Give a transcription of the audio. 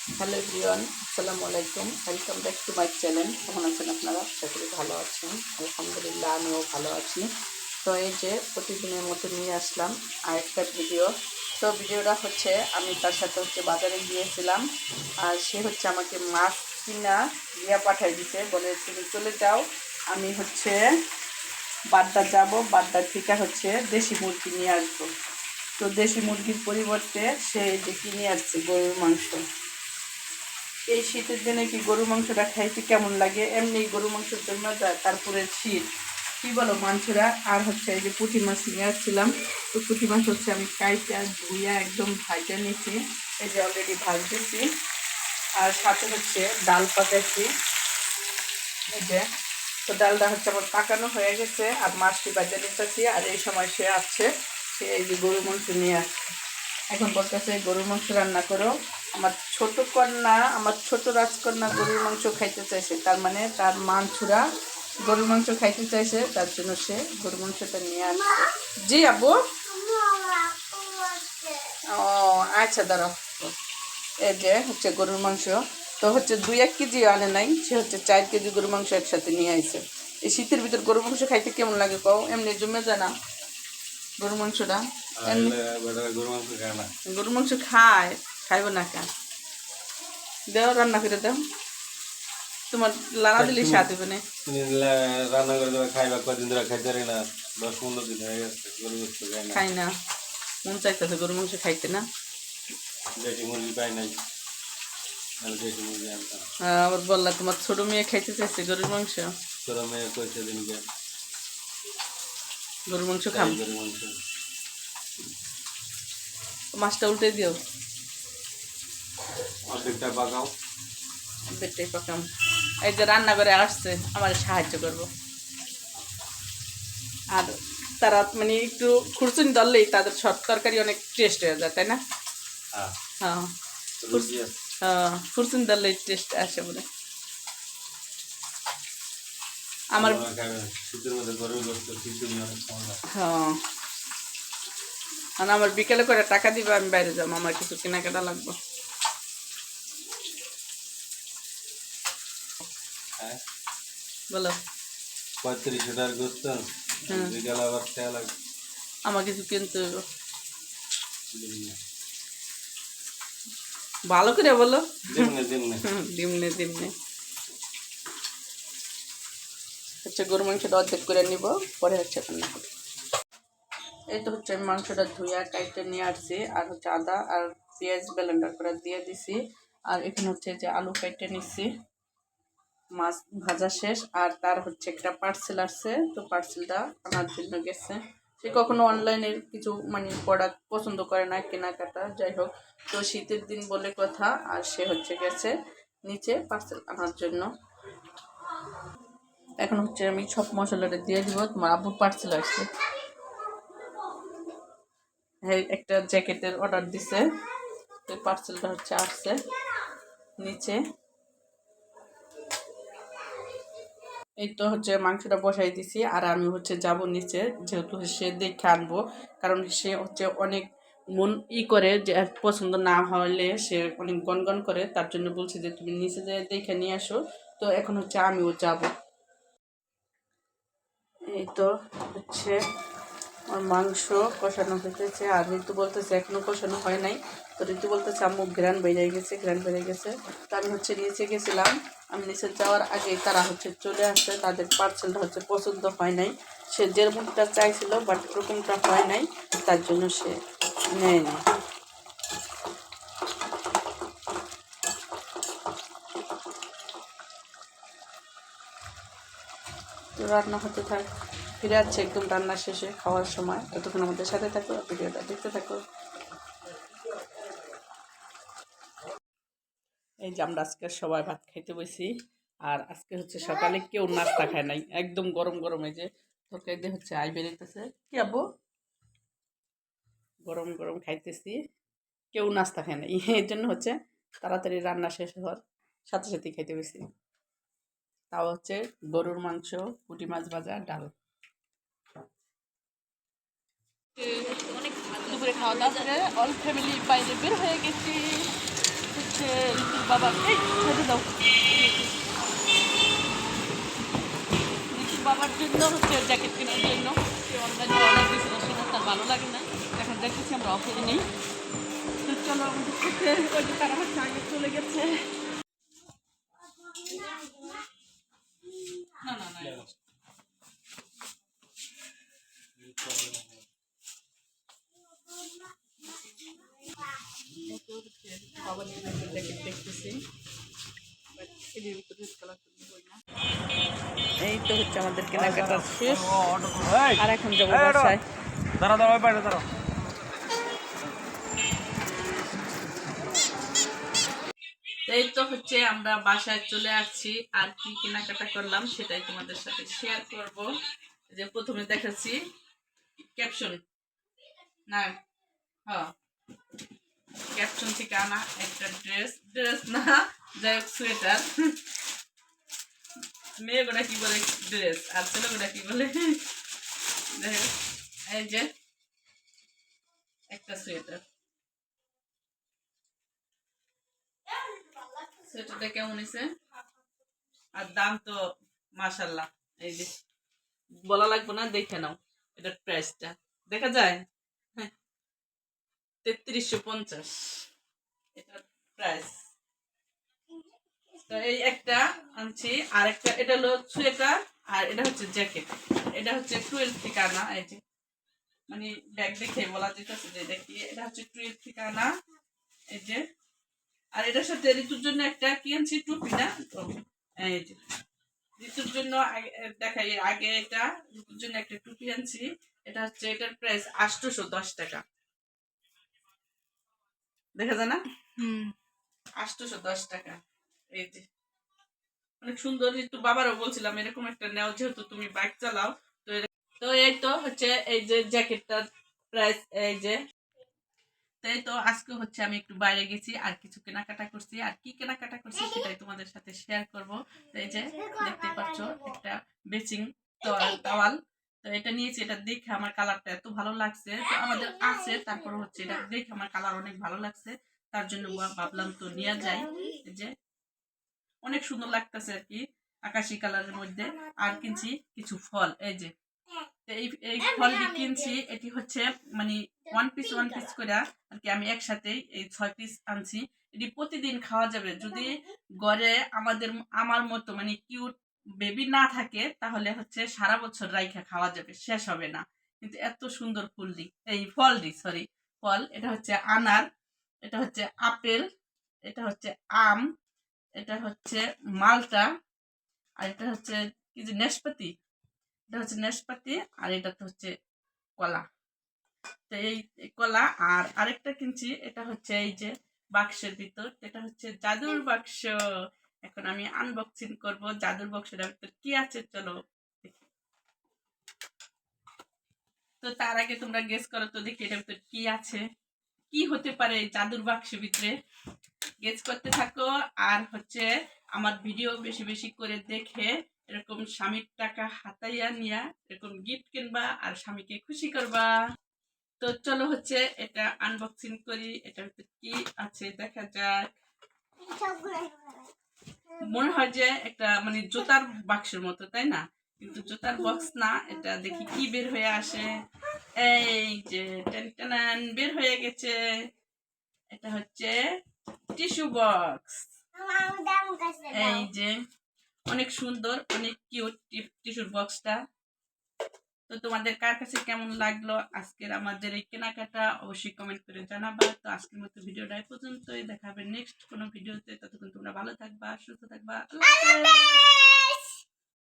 Hello everyone, আসসালামু আলাইকুম। Welcome back to my channel. কেমন আছেন আপনারা? আশা করি ভালো আছেন। আলহামদুলিল্লাহ, আমিও ভালো আছি। তো এই যে প্রতিদিনের মতো নিয়ে আসলাম আরেকটা ভিডিও। তো ভিডিওটা হচ্ছে আমি তার সাথে বাজারে গিয়েছিলাম, আর সে আমাকে মাছ কিনা দিয়া পাঠাই দিতে বলে, তুমি চলে যাও, আমি বাড্ডা যাব, বাড্ডার থেকে দেশি মুরগি নিয়ে আসবো। তো দেশি মুরগির পরিবর্তে সে যে কিনে আসছে গরুর মাংস। এই শীতের দিনে কি গরু মাংসটা খাইতে কেমন লাগে? এমনি গরু মাংসের জন্য যায়, তারপরে শীত কি বলো মাংসরা। আর এই যে পুঁটি মাছ নিয়ে আসছিলাম। তো পুঁটি মাছ আমি কাইটা ধুইয়া একদম ভাজা নিয়েছি। এই যে অলরেডি ভাজতেছি, আর সাথে ডাল পাকাইছি। এই যে তো ডালটা আমার পাকানো হয়ে গেছে, আর মাছটি ভাজা নিতেছি। আর এই সময় সে সে এই যে গরু মাংস নিয়ে আসছে। এখন বলতেছে গরুর মাংস রান্না করো। আমার ছোট রাজকন্যা গরুর মাংস খাইতে চাইছে, তার মানে তার মাংসরা গরুর মাংস খাইতে চাইছে, তার জন্য সে গরুর মাংসটা নিয়ে আসছে। জি আব্বু। ও আচ্ছা, দাঁড়াও। এই যে গরুর মাংস। তো 2-1 কেজি আনে নাই, সে 4 কেজি গরুর মাংস একসাথে নিয়ে আসছে। এই শীতের ভিতর গরুর মাংস খাইতে কেমন লাগে কও? এমনি জমে যায় না গরুর মাংসটা? গরুর মাংস খায়, খাইব না কেন? দেও, রান্না করে দাও। তোমার লাড়া দিলে স্বাদ হবে না। রান্না করে দেবে, খাইবা কদিন ধরে খাইতে পারি না, 10-15 দিন হয়ে গেছে গরু গোস্ত খাই না। খাই না, মন চাইতেছে গরুর মাংস খাইতে না। দেশি মুরগি পাই নাই, দেশি মুরগি আনতাম। আবার বললা তোমার ছোট মেয়ে খাইতে চাইছে গরুর মাংস। ছোট মেয়ে কইছে দিনকে গরুর মাংস খাম। গরুর মাংস মাছটা উল্টে দিও, অর্ধেকটা পাকাও, বেটে পাকাম। এই যে রান্না করে আসছে, আমার সাহায্য করবো। আর তারা মানে একটু খুরচুন ধরলেই তাদের সব তরকারি অনেক টেস্ট হয়ে যায়, তাই না? হ্যাঁ, খুরচুন ধরলেই টেস্ট আসে বলে। আমার হ্যাঁ, আমার বিকেলে করে টাকা দিবে, আমি বাইরে যাবো, আমার কিছু কেনাকাটা লাগবে। বলো। 3500 টাকার গোস্ত, বিকেলে আবার খেয়া লাগবে, আমার কিছু কিনতে হইব। ভালো করে বলো। দিমনে দিমনে গরু মাংসটা অর্ধেক করে নিব, পরে রান্না করব। এই তো আমি মাংসটা ধুইয়া কাইটে নিয়ে আসছি, আর আদা আর পেঁয়াজ ব্লেন্ডার করে দিয়ে দিছি। আর এখানে যে আলু কাইটে নিচ্ছি। মাছ ভাজা শেষ, আর তার একটা পার্সেল আসছে, তো পার্সেলটা আনার জন্য গেছে। সে কখনো অনলাইনের কিছু মানে প্রোডাক্ট পছন্দ করে না, কেনাকাটা, যাই হোক। তো শীতের দিন বলে কথা, আর সে গেছে নিচে পার্সেল আনার জন্য। এখন আমি সব মশলাটা দিয়ে দিব। তোমার আব্বুর পার্সেল আসছে, হ্যাঁ, একটা জ্যাকেটের অর্ডার দিছে। তো পার্সেলটা আসছে নিচে। এই তো মাংসটা বসাই দিছি, আর আমি যাব নিচে, যেহেতু সে দেখে আনবো। কারণ সে অনেক মন করে, যে পছন্দ না হলে সে অনেক গনগন করে, তার জন্য বলছে যে তুমি নিচে যেয়ে দেখে নিয়ে আসো। তো এখন আমিও যাব। এই তো আমার মাংস কষানো হইতেছে, আর ঋতু বলতেছে এখনো কষানো হয় নাই। তো ঋতু বলতেছে আম্মু ঘ্রাণ বেড়ে গেছে, ঘ্রাণ বেড়ে গেছে। তো আমি নিচে গেছিলাম। আমি নিচে যাওয়ার আগে তারা চলে আসছে, তাদের পার্সেলটা পছন্দ হয় নাই। সে যেরকমটা চাইছিল, বাট ওরকমটা হয় নাই, তার জন্য সে নেয় না। তো রান্না হতে থাক, ফিরে যাচ্ছে একদম রান্না শেষে, খাওয়ার সময়। ততক্ষণ আমাদের সাথে থাকো, ভিডিওটা দেখতে থাকো। এই যে আমরা আজকে সবাই ভাত খাইতে বসি, আর আজকে সকালে কেউ নাস্তা খায় নাই, একদম গরম গরম। এই যে তরকারি দিয়ে আই বেরিতেছে, কি আব্বু, গরম গরম খাইতেছি, কেউ নাস্তা খায় নাই। এর জন্য তাড়াতাড়ি রান্না শেষ হওয়ার সাথে সাথে খাইতে বসি। তাও গরুর মাংস, পুঁটি মাছ ভাজা, ডাল। অনেক দুপুরে খাওয়া দাওয়া করে অল ফ্যামিলি বাইরে বের হয়ে গেছি। বাবা এই ছেড়ে দাও। বাবার জন্য হচ্ছে জ্যাকেট কেনার জন্য সে অনলাইনে অর্ডার দিয়েছিল, সেটা তার ভালো লাগে না। এখন দেখতেছি আমরা অফারে নেই। তো চলো আমাদের সাথে ওই যে তারা হচ্ছে আগে চলে গেছে। না না না বাবা নিয়ে জ্যাকেট দেখতেছি। এই তো হচ্ছে আমাদের কেনাকাটা শেষ, আর এখন যাবো বাসায়। এই তো হচ্ছে আমরা বাসায় চলে আসছি, আর কি কেনাকাটা করলাম সেটাই তোমাদের সাথে শেয়ার করব। যে প্রথমে দেখাচ্ছি ক্যাপশন, না হ্যাঁ ক্যাপশন থেকে আনা একটা ড্রেস না, যাই হোক সোয়েটার। মেয়েগুলা কি বলে ড্রেস, আর ছেলেগুলা কি বলে, এই যে একটা সোয়েটার। সোয়েটারটা কেমন হয়েছে, আর দাম তো মাশাল্লাহ, এই যে বলা লাগবে না, দেখে নাও। এটার প্রাইসটা দেখা যায় 3350 এটার প্রাইস। তো এই একটা আনছি, আর একটা এটা হলো সোয়েটার, আর এটা হচ্ছে জ্যাকেট। এটা হচ্ছে 12 থেকে আনা, এই যে মানে ব্যাগ দেখে বলা যেতেছে যে দেখি এটা হচ্ছে 12 থেকে আনা, এই যে। আর এটার সাথে ঋতুর জন্য একটা কি আনছি, টুপি না, এই যে ঋতুর জন্য দেখাই আগে, এটা ঋতুর জন্য একটা টুপি আনছি। এটা হচ্ছে এটার প্রাইস 810 টাকা, দেখা যায় না, 810 টাকা। এই যে অনেক সুন্দর। একটু বাবারও বলছিলাম এরকম একটা নেও, যেহেতু তুমি বাইক চালাও। তো এই তো হচ্ছে এই যে জ্যাকেটটার প্রাইস, এই যে। তাই তো আজকে হচ্ছে আমি একটু বাইরে গেছি, আর কিছু কেনাকাটা করছি, আর কি কেনাকাটা করছি সেটাই তোমাদের সাথে শেয়ার করব। তো এই যে দেখতে পাচ্ছ একটা বেচিং টাওয়াল, তো এটা নিয়েছি। এটা দেখে আমার কালারটা এত ভালো লাগছে, তো আমাদের আছে, তারপর হচ্ছে এটা দেখে আমার কালার অনেক ভালো লাগছে, তার জন্য ভাবলাম তো নিয়ে যাই। এই যে অনেক সুন্দর লাগতেছে আর কি, আকাশি কালারের মধ্যে। আর কিনছি কিছু ফল, এই যে এই এই ফলটি কিনছি। এটি হচ্ছে মানে ওয়ান পিস করে আর কি, আমি একসাথে এই 6 পিস আনছি। এটি প্রতিদিন খাওয়া যাবে, যদি ঘরে আমার মতো মানে কিউট বেবি না থাকে, তাহলে হচ্ছে সারা বছর রাইখা খাওয়া যাবে, শেষ হবে না। কিন্তু এত সুন্দর ফলটি সরি ফল, এটা হচ্ছে আনার, এটা হচ্ছে আপেল, এটা হচ্ছে আম, এটা হচ্ছে মালটা, আর এটা হচ্ছে কি যে নেশপাতি, এটা হচ্ছে নেশপাতি, আর এটা তো হচ্ছে কলা। তো এই কলা। আর আরেকটা কিনছি, এটা হচ্ছে এই যে বাক্সের ভিতর, এটা হচ্ছে জাদুর বাক্স। এখন আমি আনবক্সিং করব জাদুর বাক্সের ভিতর কি আছে, চলো দেখি। তো তার আগে তোমরা গেস করো তো দেখি এটার ভিতর কি আছে, কি হতে পারে এই জাদুর বাক্সের ভিতরে। গেস করতে থাকো, আর হচ্ছে আমার ভিডিও বেশি বেশি করে দেখে এরকম স্বামীর টাকা হাতাইয়া নিয়া এরকম গিফট কিনবা, আর স্বামীকে খুশি করবা। তো চলো হচ্ছে এটা আনবক্সিং করি, এটার ভিতরে কি আছে দেখা যাক। মনে হয় যে একটা মানে জুতার বাক্সের মতো, তাই না? কিন্তু জুতার বক্স না, এটা দেখি কি বের হয়ে আসে। এই যে টেনটেনান বের হয়ে গেছে, এটা হচ্ছে টিস্যু বক্স। এই যে অনেক সুন্দর, অনেক কিউট টিস্যুর বক্সটা। তো তোমাদের কার কাছে কেমন লাগলো আজকের আমাদের এই কেনাকাটা, অবশ্যই কমেন্ট করে জানাবা। তো আজকের মতো ভিডিওটা এই পর্যন্তই, দেখা হবে নেক্সট কোনো ভিডিওতে। ততক্ষণ তোমরা ভালো থাকবা, সুস্থ থাকবা, আল্লাহ হাফেজ।